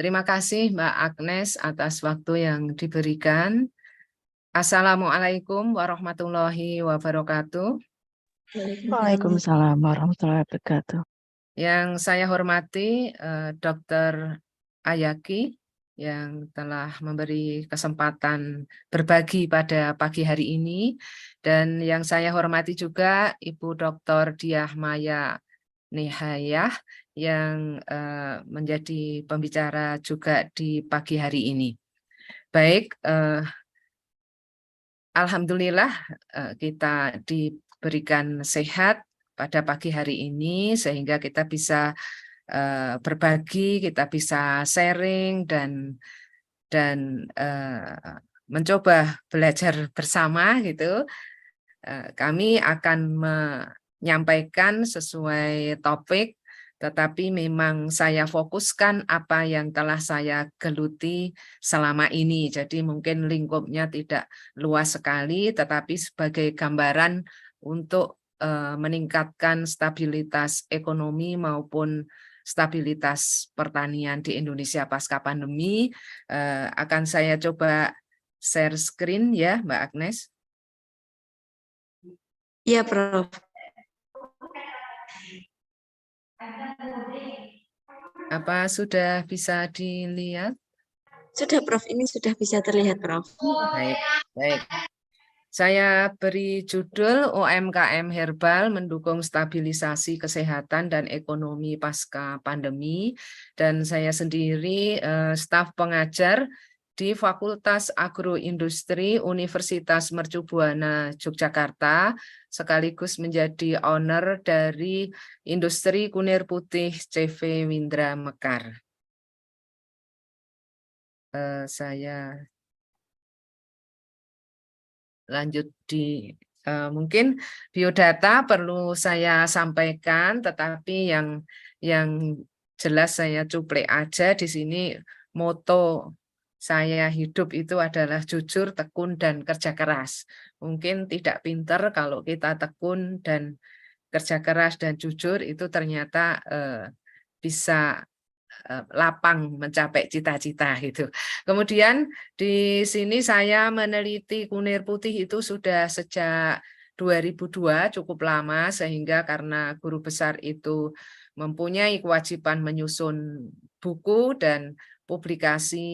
Terima kasih Mbak Agnes atas waktu yang diberikan. Assalamualaikum warahmatullahi wabarakatuh. Waalaikumsalam warahmatullahi wabarakatuh. Yang saya hormati Dr. Ayaki yang telah memberi kesempatan berbagi pada pagi hari ini, dan yang saya hormati juga Ibu Dr. Diah Maya Nihayah yang menjadi pembicara juga di pagi hari ini. Baik, alhamdulillah kita diberikan sehat pada pagi hari ini sehingga kita bisa berbagi, kita bisa sharing dan mencoba belajar bersama gitu. Kami akan menyampaikan sesuai topik, tetapi memang saya fokuskan apa yang telah saya geluti selama ini. Jadi mungkin lingkupnya tidak luas sekali, tetapi sebagai gambaran untuk meningkatkan stabilitas ekonomi maupun stabilitas pertanian di Indonesia pasca pandemi. Akan saya coba share screen ya, Mbak Agnes. Iya, Prof. Apa sudah bisa dilihat? Sudah, Prof. Ini sudah bisa terlihat, Prof. Baik, baik. Saya beri judul UMKM Herbal mendukung stabilisasi kesehatan dan ekonomi pasca pandemi, dan saya sendiri staf pengajar di Fakultas Agroindustri Universitas Mercu Buana Yogyakarta, sekaligus menjadi owner dari Industri Kunir Putih CV Windra Mekar. Saya lanjut di mungkin biodata perlu saya sampaikan, tetapi yang jelas saya cuplek aja di sini. Moto saya hidup itu adalah jujur, tekun, dan kerja keras. Mungkin tidak pinter kalau kita tekun dan kerja keras dan jujur itu ternyata bisa lapang mencapai cita-cita gitu. Kemudian di sini saya meneliti kunir putih itu sudah sejak 2002, cukup lama, sehingga karena guru besar itu mempunyai kewajiban menyusun buku dan publikasi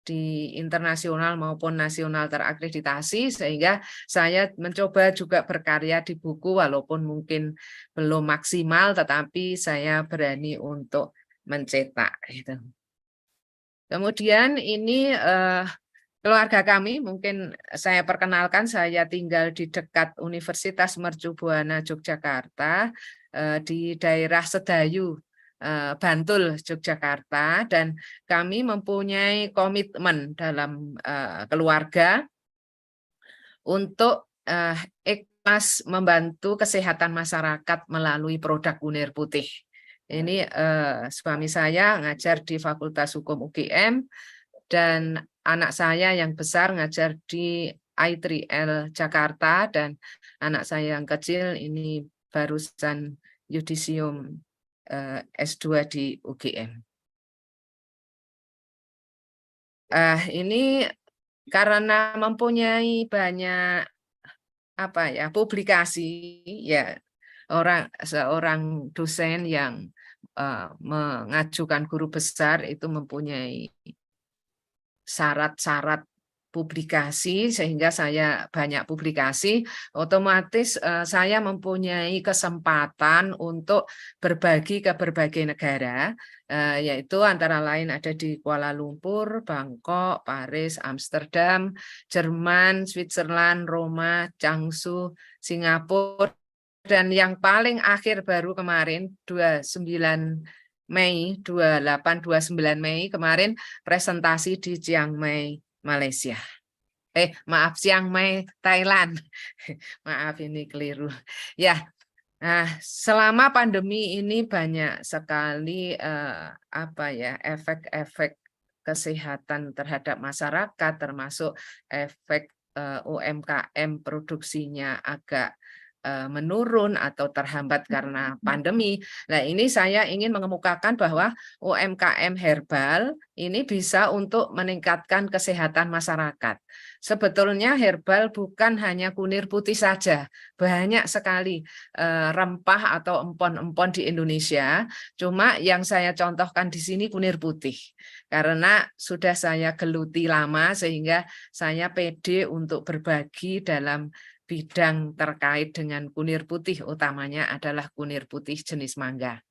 di internasional maupun nasional terakreditasi, sehingga saya mencoba juga berkarya di buku walaupun mungkin belum maksimal, tetapi saya berani untuk mencetak gitu. Kemudian ini keluarga kami, mungkin saya perkenalkan, saya tinggal di dekat Universitas Mercu Buana Yogyakarta, di daerah Sedayu, Bantul, Yogyakarta, dan kami mempunyai komitmen dalam keluarga untuk ikhlas membantu kesehatan masyarakat melalui produk kunir putih. Ini suami saya ngajar di Fakultas Hukum UGM, dan anak saya yang besar ngajar di I3L Jakarta, dan anak saya yang kecil ini barusan yudisium S2 di UGM. Ini karena mempunyai banyak publikasi, ya seorang dosen yang mengajukan guru besar itu mempunyai syarat-syarat publikasi, sehingga saya banyak publikasi, otomatis saya mempunyai kesempatan untuk berbagi ke berbagai negara, yaitu antara lain ada di Kuala Lumpur, Bangkok, Paris, Amsterdam, Jerman, Switzerland, Roma, Changsu, Singapura, dan yang paling akhir baru kemarin 29 Mei 28-29 Mei kemarin presentasi di Chiang Mai, Malaysia. Maaf, Chiang Mai, Thailand. Maaf, ini keliru. Ya, selama pandemi ini banyak sekali efek-efek kesehatan terhadap masyarakat, termasuk efek UMKM produksinya agak menurun atau terhambat karena pandemi. Nah, ini saya ingin mengemukakan bahwa UMKM herbal ini bisa untuk meningkatkan kesehatan masyarakat. Sebetulnya herbal bukan hanya kunir putih saja, banyak sekali rempah atau empon-empon di Indonesia. Cuma yang saya contohkan di sini kunir putih, karena sudah saya geluti lama sehingga saya pede untuk berbagi dalam bidang terkait dengan kunir putih, utamanya adalah kunir putih jenis mangga.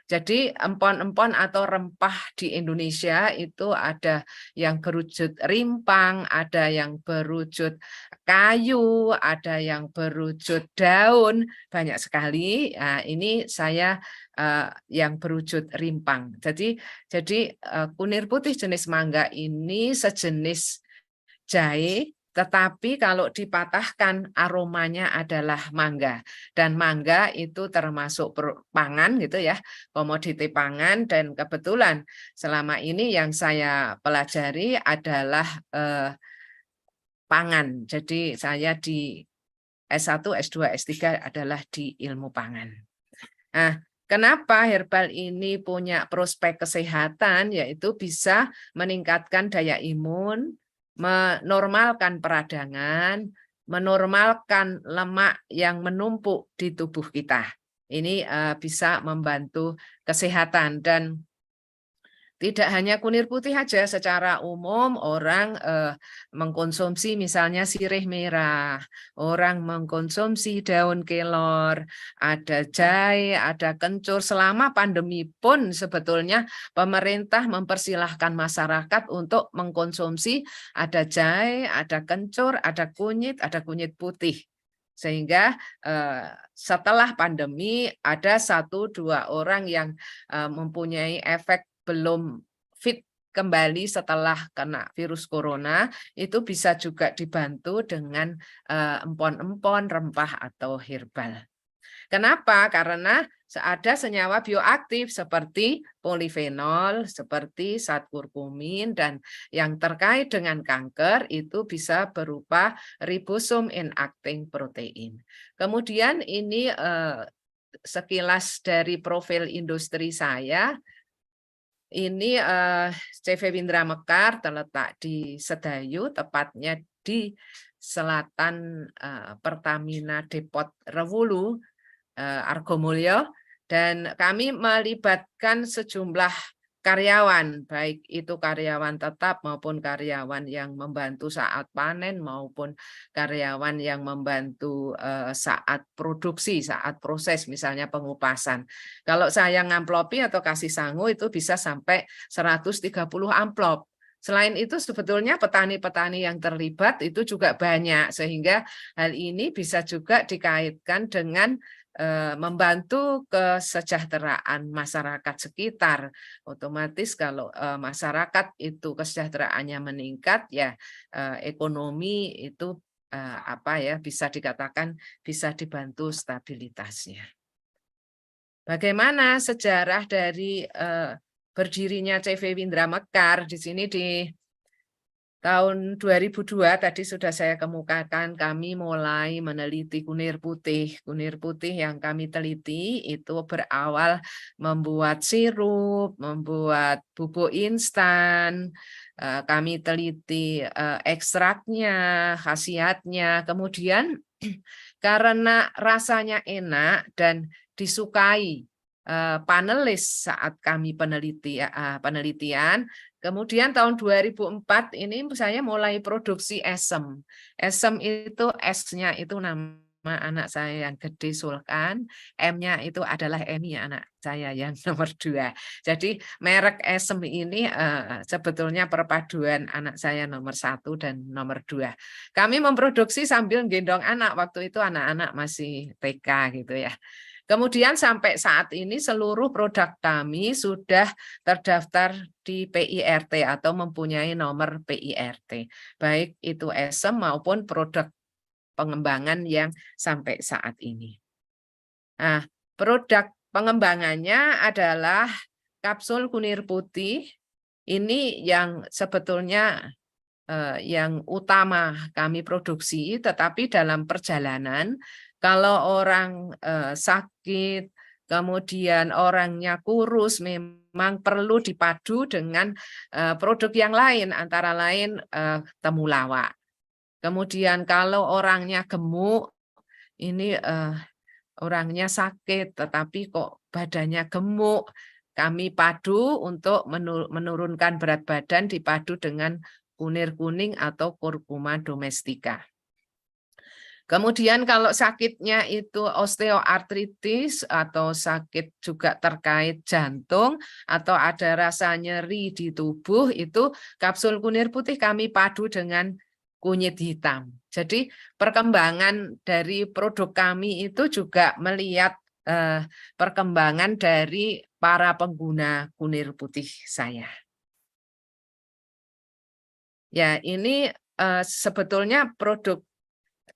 Jadi empon-empon atau rempah di Indonesia itu ada yang berwujud rimpang, ada yang berwujud kayu, ada yang berwujud daun, banyak sekali. Nah, ini saya yang berwujud rimpang. Jadi kunir putih jenis mangga ini sejenis jahe, tetapi kalau dipatahkan aromanya adalah mangga. Dan mangga itu termasuk pangan gitu ya, komoditi pangan, dan kebetulan selama ini yang saya pelajari adalah pangan. Jadi saya di S1, S2, S3 adalah di ilmu pangan. Nah, kenapa herbal ini punya prospek kesehatan, yaitu bisa meningkatkan daya imun, menormalkan peradangan, menormalkan lemak yang menumpuk di tubuh kita. Ini bisa membantu kesehatan. Dan tidak hanya kunir putih saja, secara umum orang mengkonsumsi misalnya sirih merah, orang mengkonsumsi daun kelor, ada jahe, ada kencur. Selama pandemi pun sebetulnya pemerintah mempersilahkan masyarakat untuk mengkonsumsi ada jahe, ada kencur, ada kunyit putih. Sehingga setelah pandemi ada 1-2 orang yang mempunyai efek belum fit kembali setelah kena virus corona, itu bisa juga dibantu dengan empon-empon, rempah atau herbal. Kenapa? Karena ada senyawa bioaktif seperti polifenol, seperti zat kurkumin, dan yang terkait dengan kanker itu bisa berupa ribosom inacting protein. Kemudian ini sekilas dari profil industri saya. Ini CV Windra Mekar terletak di Sedayu, tepatnya di selatan Pertamina Depot Rewulu, Argomulyo, dan kami melibatkan sejumlah karyawan, baik itu karyawan tetap maupun karyawan yang membantu saat panen maupun karyawan yang membantu saat produksi, saat proses, misalnya pengupasan. Kalau saya ngamplopi atau kasih sangu itu bisa sampai 130 amplop. Selain itu sebetulnya petani-petani yang terlibat itu juga banyak, sehingga hal ini bisa juga dikaitkan dengan membantu kesejahteraan masyarakat sekitar. Otomatis kalau masyarakat itu kesejahteraannya meningkat, ya ekonomi itu bisa dikatakan bisa dibantu stabilitasnya. Bagaimana sejarah dari berdirinya CV Windra Mekar? Di sini di tahun 2002 tadi sudah saya kemukakan, kami mulai meneliti kunir putih. Kunir putih yang kami teliti itu berawal membuat sirup, membuat bubuk instan. Kami teliti ekstraknya, khasiatnya. Kemudian karena rasanya enak dan disukai panelis saat kami penelitian. Kemudian tahun 2004 ini saya mulai produksi esem. Esem itu S-nya itu nama anak saya yang gede Sulkan, M-nya itu adalah Emi anak saya yang nomor 2. Jadi merek esem ini sebetulnya perpaduan anak saya nomor 1 dan nomor 2. Kami memproduksi sambil gendong anak, waktu itu anak-anak masih TK gitu ya. Kemudian sampai saat ini seluruh produk kami sudah terdaftar di PIRT atau mempunyai nomor PIRT. Baik itu esem maupun produk pengembangan yang sampai saat ini. Nah, produk pengembangannya adalah kapsul kunir putih. Ini yang sebetulnya yang utama kami produksi, tetapi dalam perjalanan Kalau orang sakit, kemudian orangnya kurus, memang perlu dipadu dengan produk yang lain, antara lain temulawak. Kemudian kalau orangnya gemuk, ini orangnya sakit, tetapi kok badannya gemuk, kami padu untuk menurunkan berat badan, dipadu dengan kunir kuning atau kurkuma domestika. Kemudian kalau sakitnya itu osteoartritis atau sakit juga terkait jantung atau ada rasa nyeri di tubuh, itu kapsul kunir putih kami padu dengan kunyit hitam. Jadi perkembangan dari produk kami itu juga melihat perkembangan dari para pengguna kunir putih saya. Ya, ini sebetulnya produk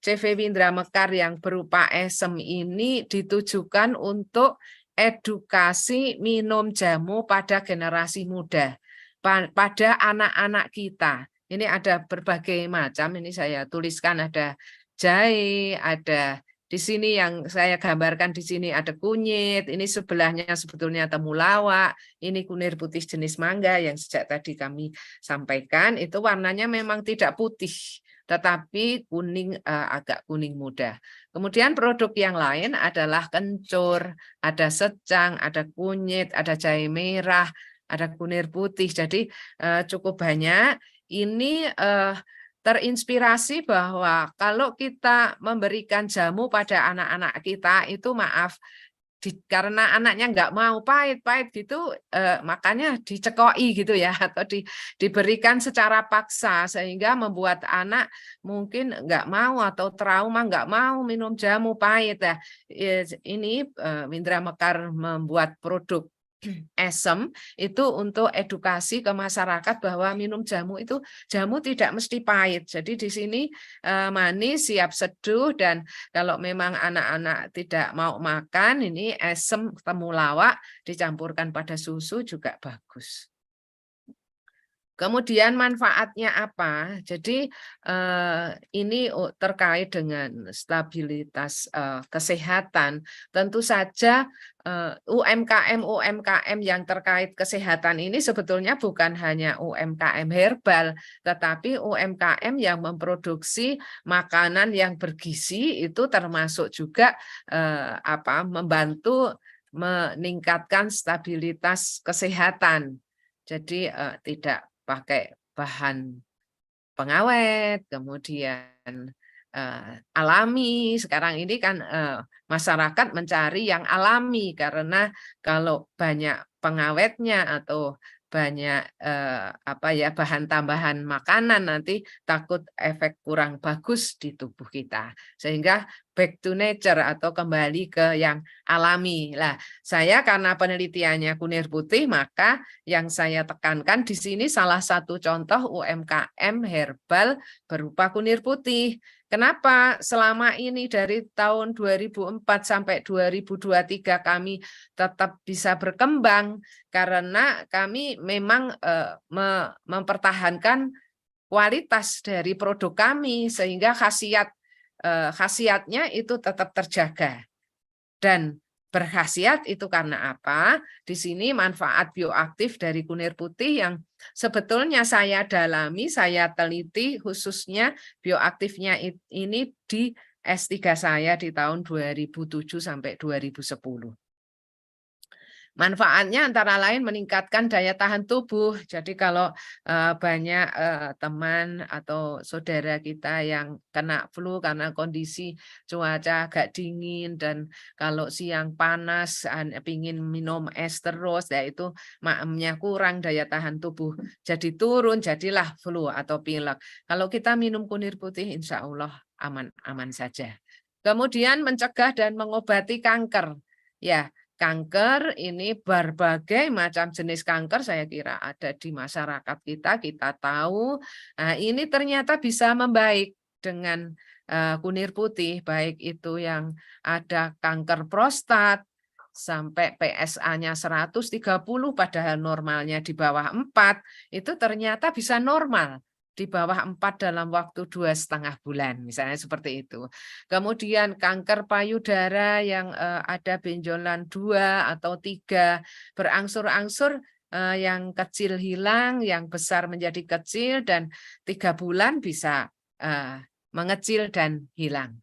CV Windra Mekar yang berupa esem ini ditujukan untuk edukasi minum jamu pada generasi muda, pada anak-anak kita. Ini ada berbagai macam, ini saya tuliskan, ada jahe, ada di sini yang saya gambarkan di sini ada kunyit, ini sebelahnya sebetulnya temulawak, ini kunir putih jenis mangga yang sejak tadi kami sampaikan, itu warnanya memang tidak putih, tetapi kuning, agak kuning muda. Kemudian produk yang lain adalah kencur, ada secang, ada kunyit, ada jahe merah, ada kunir putih. Jadi cukup banyak. Ini terinspirasi bahwa kalau kita memberikan jamu pada anak-anak kita itu maaf, karena anaknya nggak mau pahit gitu, makanya dicekoi gitu ya, atau diberikan secara paksa sehingga membuat anak mungkin nggak mau atau trauma, nggak mau minum jamu pahit ya. Ini Windra Mekar membuat produk esem itu untuk edukasi ke masyarakat bahwa minum jamu itu jamu tidak mesti pahit. Jadi di sini manis, siap seduh, dan kalau memang anak-anak tidak mau makan, ini esem temulawak dicampurkan pada susu juga bagus. Kemudian manfaatnya apa? Jadi ini terkait dengan stabilitas kesehatan. Tentu saja UMKM yang terkait kesehatan ini sebetulnya bukan hanya UMKM herbal, tetapi UMKM yang memproduksi makanan yang bergizi itu termasuk juga membantu meningkatkan stabilitas kesehatan. Jadi tidak pakai bahan pengawet, kemudian alami. Sekarang ini kan masyarakat mencari yang alami, karena kalau banyak pengawetnya atau banyak bahan tambahan makanan, nanti takut efek kurang bagus di tubuh kita, sehingga back to nature atau kembali ke yang alami. Lah, saya karena penelitiannya kunir putih, maka yang saya tekankan di sini salah satu contoh UMKM herbal berupa kunir putih. Kenapa selama ini dari tahun 2004 sampai 2023 kami tetap bisa berkembang? Karena kami memang mempertahankan kualitas dari produk kami, sehingga khasiatnya itu tetap terjaga. Dan berkhasiat itu karena apa? Di sini manfaat bioaktif dari kunir putih yang sebetulnya saya dalami, saya teliti khususnya bioaktifnya ini di S3 saya di tahun 2007 sampai 2010. Manfaatnya antara lain meningkatkan daya tahan tubuh. Jadi kalau banyak teman atau saudara kita yang kena flu karena kondisi cuaca agak dingin, dan kalau siang panas pingin minum es terus, ya itu maemnya kurang, daya tahan tubuh jadi turun, jadilah flu atau pilek. Kalau kita minum kunir putih, insya Allah aman-aman saja. Kemudian mencegah dan mengobati kanker. Ya, kanker ini berbagai macam jenis kanker saya kira ada di masyarakat kita tahu. Nah, ini ternyata bisa membaik dengan kunir putih, baik itu yang ada kanker prostat sampai PSA-nya 130 padahal normalnya di bawah 4, itu ternyata bisa normal. di bawah 4 dalam waktu 2,5 bulan, misalnya seperti itu. Kemudian kanker payudara yang ada benjolan 2 atau 3, berangsur-angsur yang kecil hilang, yang besar menjadi kecil, dan 3 bulan bisa mengecil dan hilang.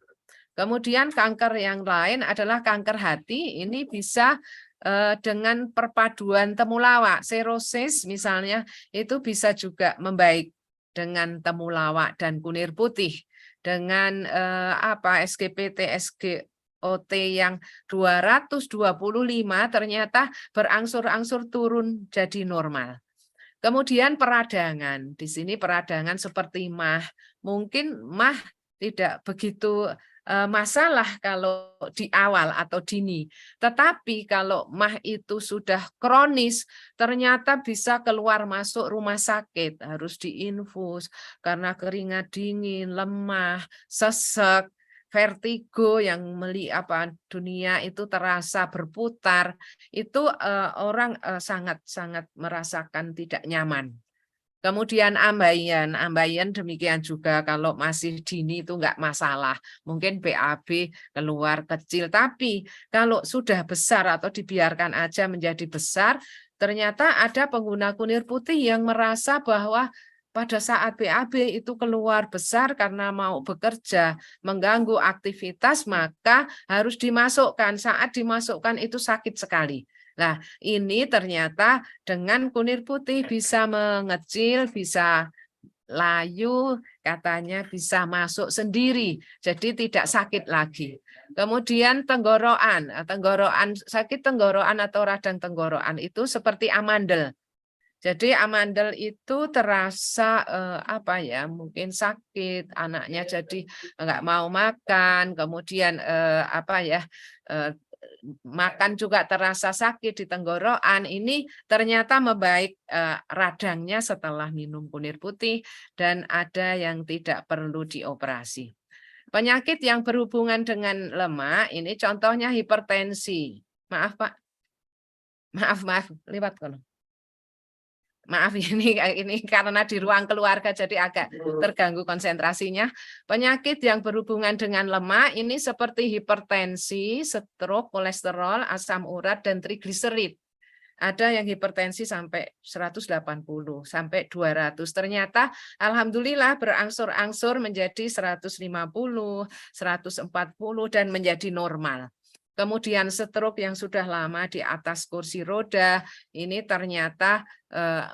Kemudian kanker yang lain adalah kanker hati, ini bisa dengan perpaduan temulawak, serosis misalnya, itu bisa juga membaik dengan temulawak dan kunir putih, dengan SGPT, SGOT yang 225 ternyata berangsur-angsur turun jadi normal. Kemudian peradangan, di sini peradangan seperti MAH, mungkin MAH tidak begitu masalah kalau di awal atau dini. Tetapi kalau MAH itu sudah kronis, ternyata bisa keluar masuk rumah sakit, harus diinfus karena keringat dingin, lemah, sesek, vertigo yang dunia itu terasa berputar, itu orang sangat-sangat merasakan tidak nyaman. Kemudian ambaian demikian juga kalau masih dini itu enggak masalah. Mungkin BAB keluar kecil, tapi kalau sudah besar atau dibiarkan aja menjadi besar, ternyata ada pengguna kunir putih yang merasa bahwa pada saat BAB itu keluar besar karena mau bekerja, mengganggu aktivitas, maka harus dimasukkan. Saat dimasukkan itu sakit sekali. Nah, ini ternyata dengan kunir putih bisa mengecil, bisa layu, katanya bisa masuk sendiri, jadi tidak sakit lagi. Kemudian tenggorokan, sakit tenggorokan atau radang tenggorokan itu seperti amandel. Jadi amandel itu terasa mungkin sakit, anaknya jadi nggak mau makan, kemudian makan juga terasa sakit di tenggorokan. Ini ternyata membaik radangnya setelah minum kunir putih, dan ada yang tidak perlu dioperasi. Penyakit yang berhubungan dengan lemak, ini contohnya hipertensi. Maaf Pak, maaf, lewat kono. Maaf ini karena di ruang keluarga jadi agak terganggu konsentrasinya. Penyakit yang berhubungan dengan lemak ini seperti hipertensi, stroke, kolesterol, asam urat, dan trigliserid. Ada yang hipertensi sampai 180 sampai 200. Ternyata alhamdulillah berangsur-angsur menjadi 150, 140 dan menjadi normal. Kemudian stroke yang sudah lama di atas kursi roda, ini ternyata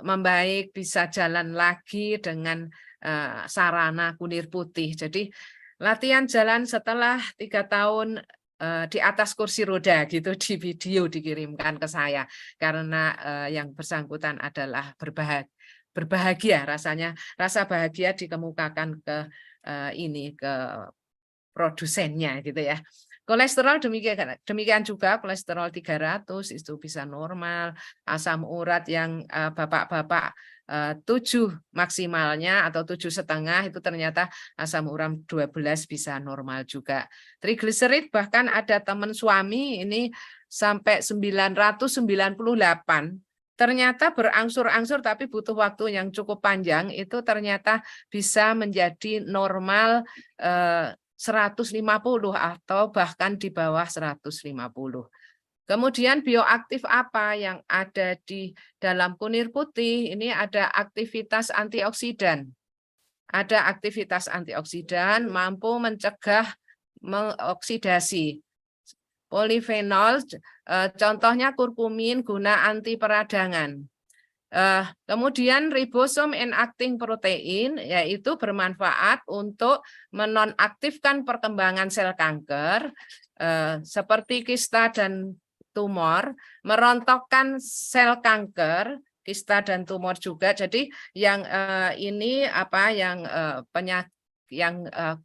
membaik, bisa jalan lagi dengan sarana kunir putih. Jadi latihan jalan setelah 3 tahun di atas kursi roda gitu, di video dikirimkan ke saya karena yang bersangkutan adalah berbahagia, rasa bahagia dikemukakan ke ke produsennya gitu ya. Kolesterol demikian juga, kolesterol 300 itu bisa normal, asam urat yang bapak-bapak 7 maksimalnya atau 7,5 itu ternyata asam urat 12 bisa normal juga. Trigliserid bahkan ada teman suami ini sampai 998. Ternyata berangsur-angsur tapi butuh waktu yang cukup panjang, itu ternyata bisa menjadi normal 150 atau bahkan di bawah 150. Kemudian bioaktif apa yang ada di dalam kunir putih? Ini ada aktivitas antioksidan. Ada aktivitas antioksidan mampu mencegah mengoksidasi. Polifenol, contohnya kurkumin guna anti peradangan. Kemudian ribosom enacting protein, yaitu bermanfaat untuk menonaktifkan perkembangan sel kanker seperti kista dan tumor, merontokkan sel kanker, kista dan tumor juga. Jadi yang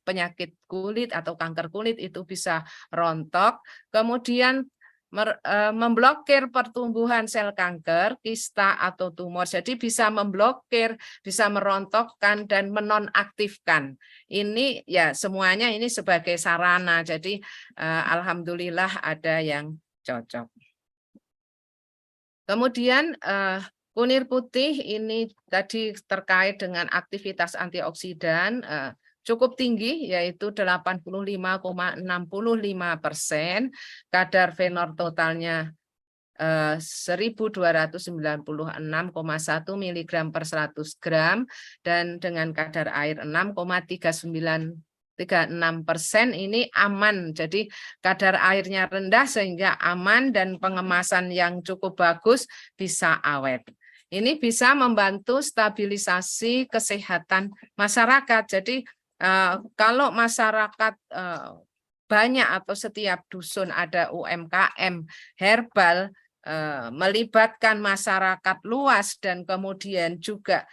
penyakit kulit atau kanker kulit itu bisa rontok, kemudian memblokir pertumbuhan sel kanker, kista atau tumor. Jadi bisa memblokir, bisa merontokkan dan menonaktifkan. Ini ya semuanya ini sebagai sarana. Jadi alhamdulillah ada yang cocok. Kemudian Kunir putih ini tadi terkait dengan aktivitas antioksidan cukup tinggi, yaitu 85,65%, kadar fenol totalnya 1296,1 mg per 100 gram, dan dengan kadar air 6,3936%, ini aman. Jadi kadar airnya rendah sehingga aman dan pengemasan yang cukup bagus, bisa awet. Ini bisa membantu stabilisasi kesehatan masyarakat. Jadi kalau masyarakat banyak atau setiap dusun ada UMKM herbal, melibatkan masyarakat luas, dan kemudian juga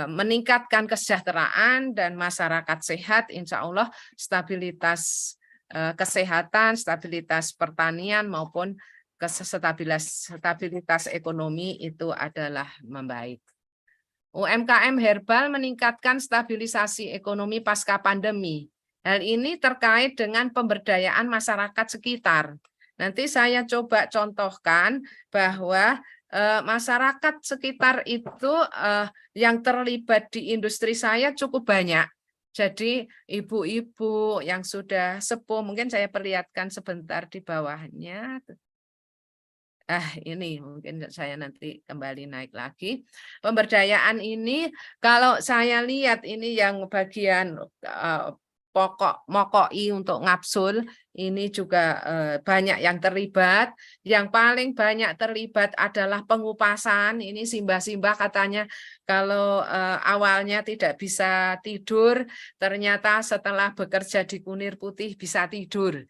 meningkatkan kesejahteraan dan masyarakat sehat, insya Allah stabilitas kesehatan, stabilitas pertanian maupun stabilitas ekonomi itu adalah membaik. UMKM herbal meningkatkan stabilisasi ekonomi pasca pandemi. Hal ini terkait dengan pemberdayaan masyarakat sekitar. Nanti saya coba contohkan bahwa masyarakat sekitar itu yang terlibat di industri saya cukup banyak. Jadi ibu-ibu yang sudah sepuh, mungkin saya perlihatkan sebentar di bawahnya. Ini mungkin saya nanti kembali naik lagi. Pemberdayaan ini kalau saya lihat ini yang bagian mokoi untuk ngapsul, ini juga banyak yang terlibat. Yang paling banyak terlibat adalah pengupasan. Ini simbah-simbah katanya kalau awalnya tidak bisa tidur, ternyata setelah bekerja di Kunir Putih bisa tidur.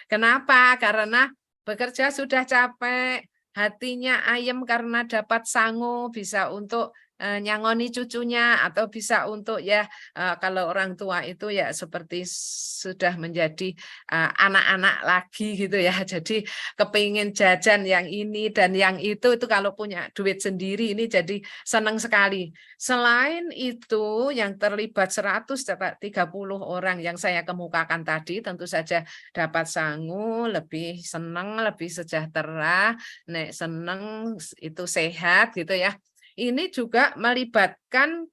Kenapa? Karena bekerja sudah capek, hatinya ayem karena dapat sangu, bisa untuk nyangoni cucunya, atau bisa untuk kalau orang tua itu ya seperti sudah menjadi anak-anak lagi gitu ya. Jadi kepingin jajan yang ini dan yang itu kalau punya duit sendiri ini jadi senang sekali. Selain itu yang terlibat 130 orang yang saya kemukakan tadi, tentu saja dapat sangu, lebih senang, lebih sejahtera, nek seneng itu sehat gitu ya. Ini juga melibatkan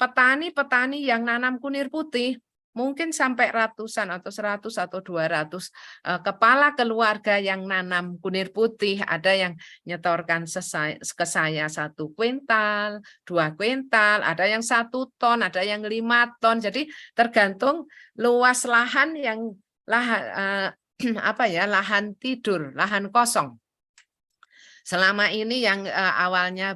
petani-petani yang nanam kunir putih, mungkin sampai ratusan atau 100 atau 200 kepala keluarga yang nanam kunir putih. Ada yang nyetorkan ke saya 1 kuintal, 2 kuintal, ada yang 1 ton, ada yang 5 ton. Jadi tergantung luas lahan yang lahan tidur, lahan kosong. Selama ini yang awalnya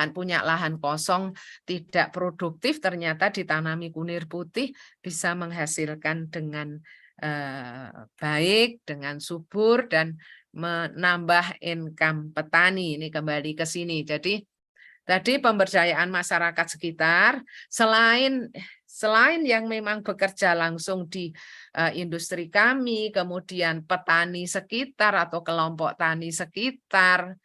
punya lahan kosong tidak produktif, ternyata ditanami kunir putih bisa menghasilkan dengan baik, dengan subur, dan menambah income petani. Ini kembali ke sini. Jadi tadi pemberdayaan masyarakat sekitar, selain yang memang bekerja langsung di industri kami, kemudian petani sekitar atau kelompok tani sekitar,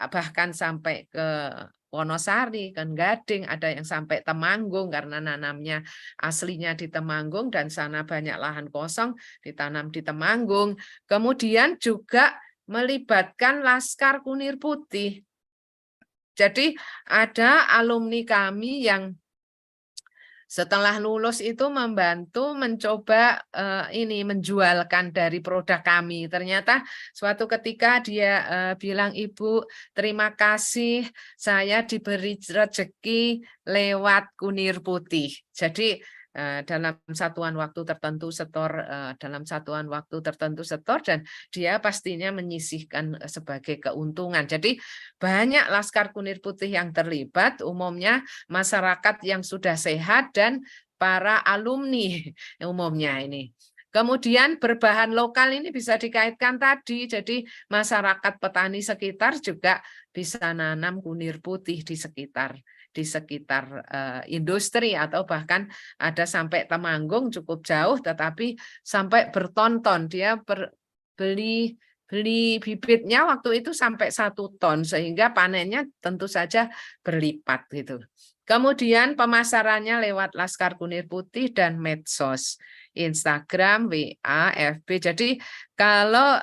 bahkan sampai ke Wonosari, ke Gading, ada yang sampai Temanggung karena nanamnya aslinya di Temanggung dan sana banyak lahan kosong, ditanam di Temanggung. Kemudian juga melibatkan Laskar Kunir Putih. Jadi ada alumni kami yang setelah lulus itu membantu mencoba menjualkan dari produk kami. Ternyata suatu ketika dia bilang, "Ibu, terima kasih saya diberi rezeki lewat kunir putih." Jadi dalam satuan waktu tertentu setor, dan dia pastinya menyisihkan sebagai keuntungan. Jadi banyak Laskar Kunir Putih yang terlibat, umumnya masyarakat yang sudah sehat dan para alumni umumnya ini. Kemudian berbahan lokal ini bisa dikaitkan tadi, jadi masyarakat petani sekitar juga bisa nanam kunir putih di sekitar industri, atau bahkan ada sampai Temanggung, cukup jauh tetapi sampai berton-ton dia beli bibitnya waktu itu sampai 1 ton, sehingga panennya tentu saja berlipat gitu. Kemudian pemasarannya lewat Laskar Kunir Putih dan medsos. Instagram, WA, FB. Jadi kalau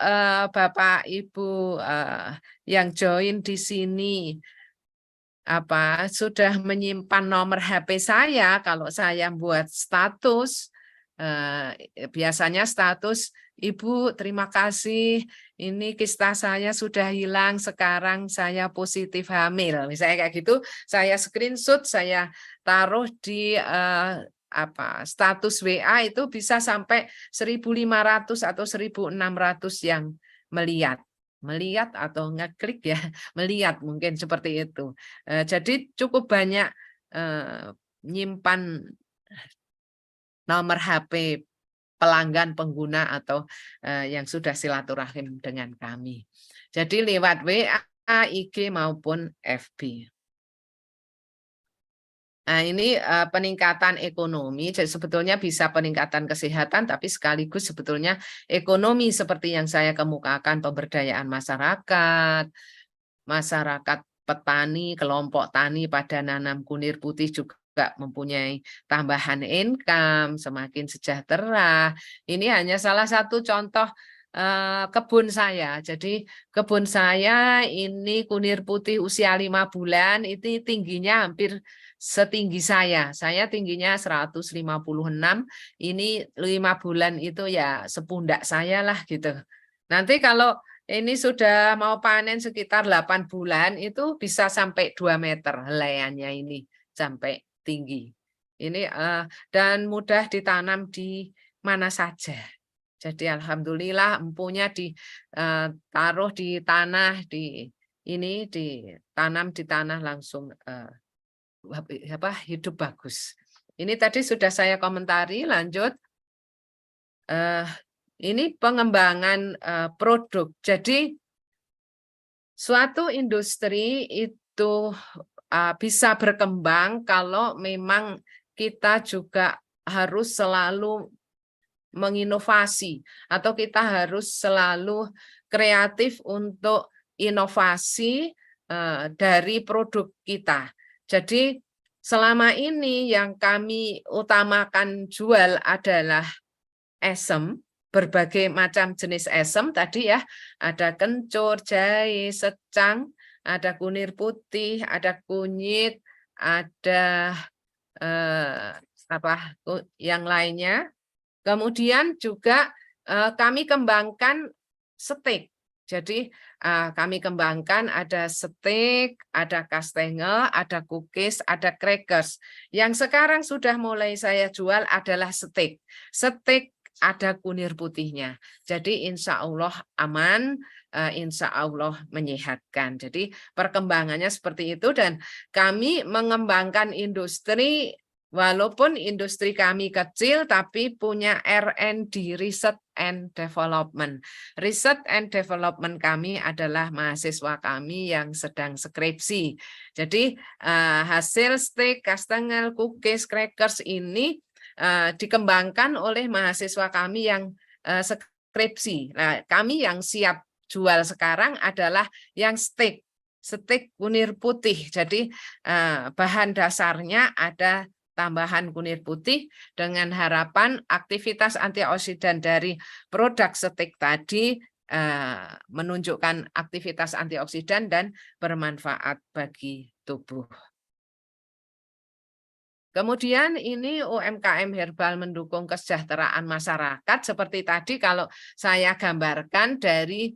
Bapak Ibu yang join di sini sudah menyimpan nomor HP saya, kalau saya buat status, biasanya status, Ibu terima kasih, ini kista saya sudah hilang, sekarang saya positif hamil. Misalnya kayak gitu, saya screenshot, saya taruh di status WA, itu bisa sampai 1.500 atau 1.600 yang melihat atau ngeklik ya, melihat mungkin seperti itu. Jadi cukup banyak nyimpan nomor HP pelanggan pengguna atau yang sudah silaturahim dengan kami. Jadi lewat WA, IG maupun FB. Nah, ini peningkatan ekonomi, jadi sebetulnya bisa peningkatan kesehatan, tapi sekaligus sebetulnya ekonomi seperti yang saya kemukakan, pemberdayaan masyarakat, petani, kelompok tani pada nanam kunir putih juga mempunyai tambahan income, semakin sejahtera. Ini hanya salah satu contoh kebun saya. Jadi kebun saya ini kunir putih usia 5 bulan, itu tingginya hampir setinggi saya. Saya tingginya 156, ini 5 bulan itu ya sepundak saya lah gitu. Nanti kalau ini sudah mau panen sekitar 8 bulan, itu bisa sampai 2 meter helaiannya ini, sampai tinggi. Ini dan mudah ditanam di mana saja. Jadi alhamdulillah empunya ditaruh di tanah, ditanam di tanah langsung hidup bagus. Ini tadi sudah saya komentari, lanjut. Ini pengembangan produk. Jadi suatu industri itu bisa berkembang kalau memang kita juga harus selalu menginovasi atau kita harus selalu kreatif untuk inovasi dari produk kita. Jadi selama ini yang kami utamakan jual adalah esem, berbagai macam jenis esem tadi ya, ada kencur, jahe, secang, ada kunir putih, ada kunyit, ada yang lainnya. Kemudian juga kami kembangkan steak. Jadi kami kembangkan ada steak, ada kastengel, ada cookies, ada crackers. Yang sekarang sudah mulai saya jual adalah steak. Steak ada kunir putihnya. Jadi insya Allah aman, insya Allah menyehatkan. Jadi perkembangannya seperti itu dan kami mengembangkan industri. Walaupun industri kami kecil, tapi punya R&D, Research and Development. Research and Development kami adalah mahasiswa kami yang sedang skripsi. Jadi hasil steak, kastengel, cookies, crackers ini dikembangkan oleh mahasiswa kami yang skripsi. Nah, kami yang siap jual sekarang adalah yang steak kunir putih. Jadi bahan dasarnya ada tambahan kunir putih dengan harapan aktivitas antioksidan dari produk steak tadi menunjukkan aktivitas antioksidan dan bermanfaat bagi tubuh. Kemudian ini UMKM herbal mendukung kesejahteraan masyarakat seperti tadi kalau saya gambarkan dari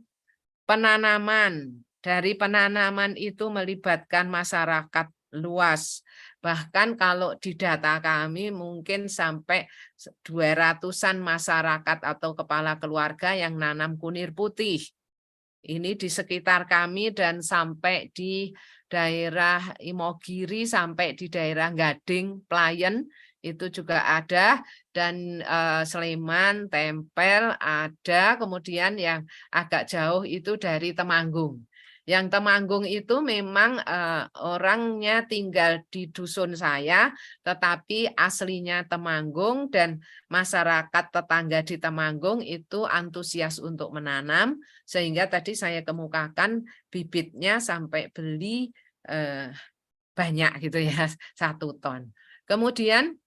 penanaman. Dari penanaman itu melibatkan masyarakat luas. Bahkan kalau di data kami mungkin sampai 200-an masyarakat atau kepala keluarga yang nanam kunir putih. Ini di sekitar kami dan sampai di daerah Imogiri, sampai di daerah Gading, Playen, itu juga ada, dan Sleman, Tempel ada, kemudian yang agak jauh itu dari Temanggung. Yang Temanggung itu memang orangnya tinggal di dusun saya, tetapi aslinya Temanggung dan masyarakat tetangga di Temanggung itu antusias untuk menanam, sehingga tadi saya kemukakan bibitnya sampai beli banyak gitu ya, 1 ton. Kemudian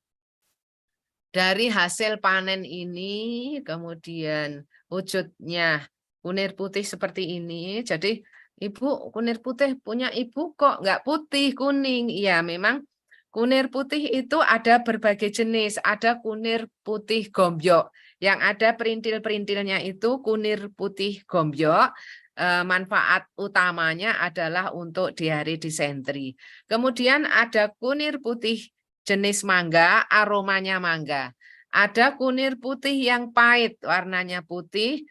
dari hasil panen ini, kemudian wujudnya kunir putih seperti ini. Jadi Ibu, kunir putih punya Ibu kok nggak putih, kuning. Iya, memang kunir putih itu ada berbagai jenis. Ada kunir putih gombyok. Yang ada perintil-perintilnya itu kunir putih gombyok. Manfaat utamanya adalah untuk diare disentri. Kemudian ada kunir putih jenis mangga, aromanya mangga. Ada kunir putih yang pahit, warnanya putih,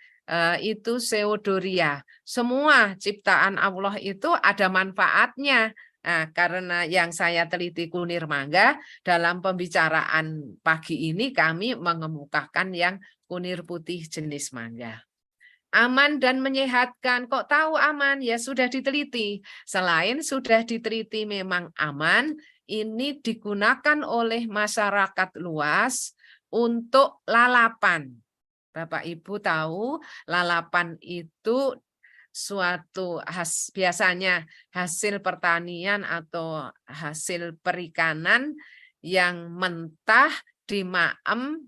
itu Seodoria. Semua ciptaan Allah itu ada manfaatnya. Nah, karena yang saya teliti kunir mangga, dalam pembicaraan pagi ini kami mengemukakan yang kunir putih jenis mangga. Aman dan menyehatkan. Kok tahu aman? Ya sudah diteliti. Selain sudah diteliti memang aman, ini digunakan oleh masyarakat luas untuk lalapan. Bapak Ibu tahu lalapan itu suatu biasanya hasil pertanian atau hasil perikanan yang mentah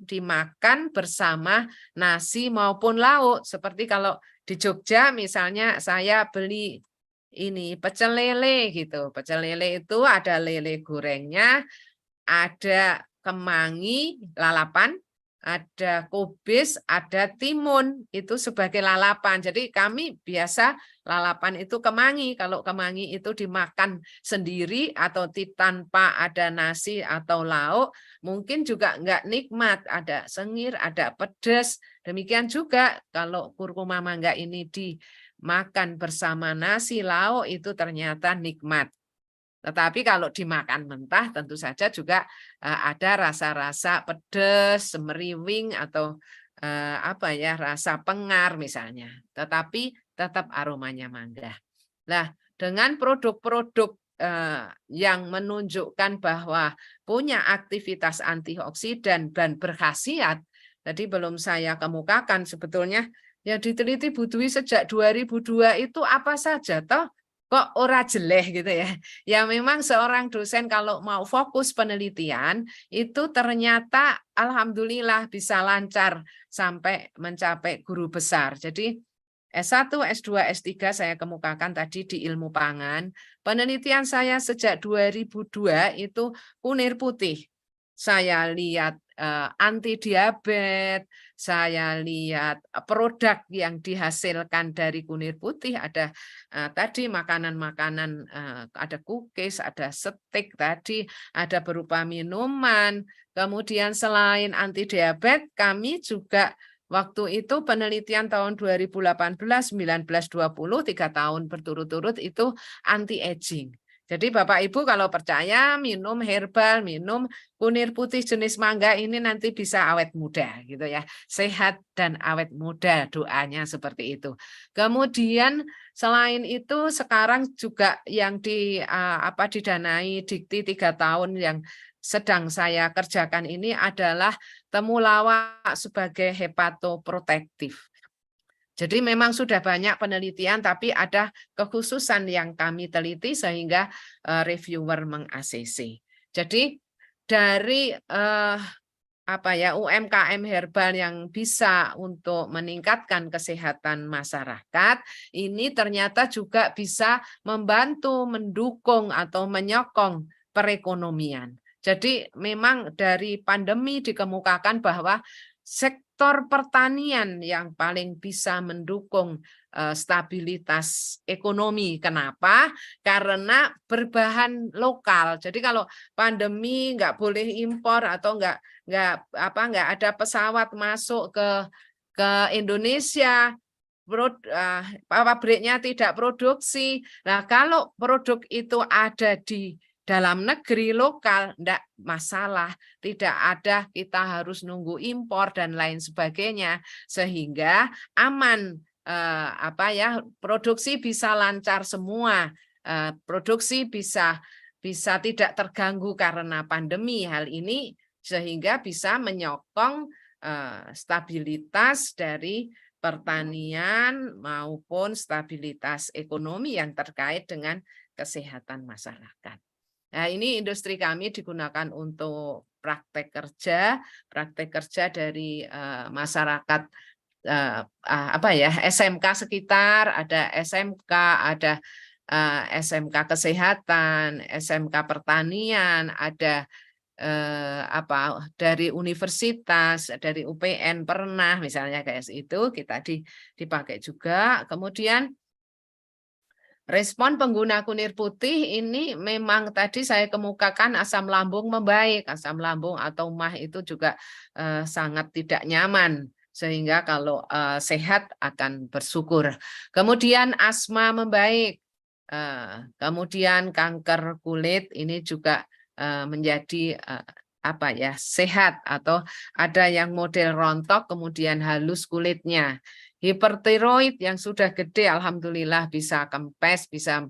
dimakan bersama nasi maupun lauk. Seperti kalau di Jogja misalnya saya beli ini pecel lele gitu. Pecel lele itu ada lele gorengnya, ada kemangi lalapan, ada kubis, ada timun, itu sebagai lalapan. Jadi kami biasa lalapan itu kemangi. Kalau kemangi itu dimakan sendiri atau tanpa ada nasi atau lauk, mungkin juga enggak nikmat. Ada sengir, ada pedas. Demikian juga kalau kurkuma mangga ini dimakan bersama nasi lauk, itu ternyata nikmat. Tetapi kalau dimakan mentah tentu saja juga ada rasa-rasa pedas, semeriwing atau apa ya, rasa pengar misalnya. Tetapi tetap aromanya mangga. Nah, dengan produk-produk yang menunjukkan bahwa punya aktivitas antioksidan dan berkhasiat, tadi belum saya kemukakan sebetulnya yang diteliti Bu Dwi sejak 2002 itu apa saja toh? Kok ora jeleh gitu ya. Ya memang seorang dosen kalau mau fokus penelitian itu ternyata alhamdulillah bisa lancar sampai mencapai guru besar. Jadi S1, S2, S3 saya kemukakan tadi di ilmu pangan. Penelitian saya sejak 2002 itu kunir putih. Saya lihat anti diabetes, saya lihat produk yang dihasilkan dari kunir putih, ada tadi makanan-makanan, ada cookies, ada steak tadi, ada berupa minuman. Kemudian selain anti diabetes, kami juga waktu itu penelitian tahun 2018, 19, 20, 3 tahun berturut-turut itu anti aging. Jadi Bapak Ibu kalau percaya minum herbal, minum kunir putih jenis mangga ini nanti bisa awet muda gitu ya. Sehat dan awet muda, doanya seperti itu. Kemudian selain itu sekarang juga yang didanai Dikti 3 tahun yang sedang saya kerjakan ini adalah temulawak sebagai hepatoprotektif. Jadi memang sudah banyak penelitian, tapi ada kekhususan yang kami teliti sehingga reviewer meng-ACC. Jadi dari UMKM herbal yang bisa untuk meningkatkan kesehatan masyarakat, ini ternyata juga bisa membantu, mendukung atau menyokong perekonomian. Jadi memang dari pandemi dikemukakan bahwa sektor pertanian yang paling bisa mendukung stabilitas ekonomi. Kenapa? Karena berbahan lokal. Jadi kalau pandemi nggak boleh impor atau nggak ada pesawat masuk ke Indonesia, pabriknya tidak produksi. Nah, kalau produk itu ada di dalam negeri lokal enggak masalah, tidak ada kita harus nunggu impor dan lain sebagainya, sehingga aman, produksi bisa lancar semua, produksi bisa tidak terganggu karena pandemi. Hal ini sehingga bisa menyokong stabilitas dari pertanian maupun stabilitas ekonomi yang terkait dengan kesehatan masyarakat. Nah, ini industri kami digunakan untuk praktek kerja dari masyarakat apa ya, SMK sekitar, ada SMK, ada SMK kesehatan, SMK pertanian, ada apa dari universitas, dari UPN pernah misalnya kayak itu kita dipakai juga. Kemudian respon pengguna kunir putih ini memang tadi saya kemukakan asam lambung membaik, asam lambung atau MAH itu juga sangat tidak nyaman sehingga kalau sehat akan bersyukur. Kemudian asma membaik, kemudian kanker kulit ini juga menjadi apa ya, sehat, atau ada yang model rontok kemudian halus kulitnya. Hipertiroid yang sudah gede alhamdulillah bisa kempes, bisa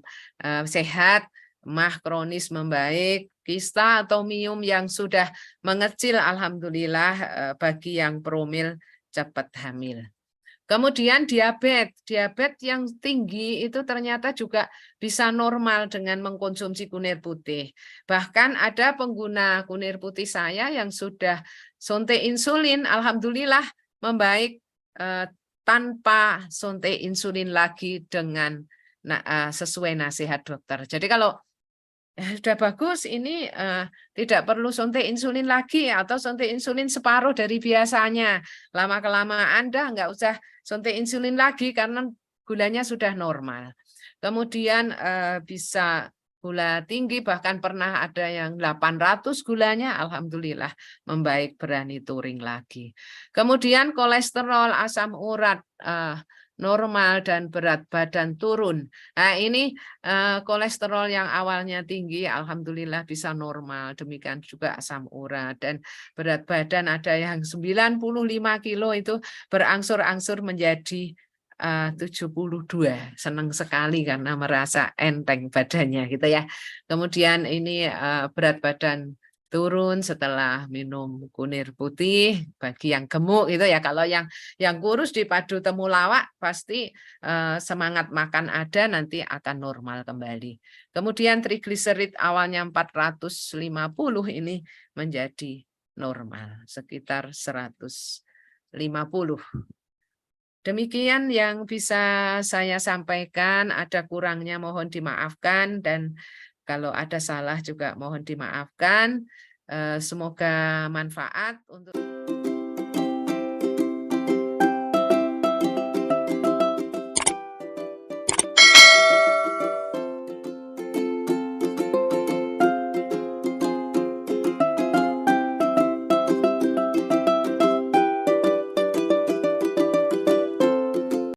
sehat, MAH kronis membaik, kista atau miom yang sudah mengecil alhamdulillah bagi yang promil cepat hamil. Kemudian diabetes yang tinggi itu ternyata juga bisa normal dengan mengkonsumsi kunir putih. Bahkan ada pengguna kunir putih saya yang sudah suntik insulin, alhamdulillah membaik tanpa suntik insulin lagi dengan sesuai nasihat dokter. Jadi kalau sudah bagus, ini tidak perlu suntik insulin lagi atau suntik insulin separuh dari biasanya. Lama-kelamaan Anda nggak usah suntik insulin lagi karena gulanya sudah normal. Kemudian bisa gula tinggi, bahkan pernah ada yang 800 gulanya, alhamdulillah membaik, berani touring lagi. Kemudian kolesterol, asam urat normal dan berat badan turun. Nah, ini kolesterol yang awalnya tinggi alhamdulillah bisa normal, demikian juga asam urat, dan berat badan ada yang 95 kilo itu berangsur-angsur menjadi 72. Senang sekali karena merasa enteng badannya gitu ya. Kemudian ini berat badan turun setelah minum kunir putih bagi yang gemuk gitu ya. Kalau yang kurus dipadu temulawak pasti semangat makan ada, nanti akan normal kembali. Kemudian trigliserid awalnya 450 ini menjadi normal sekitar 150. Demikian yang bisa saya sampaikan, ada kurangnya mohon dimaafkan, dan kalau ada salah juga mohon dimaafkan. Semoga manfaat untuk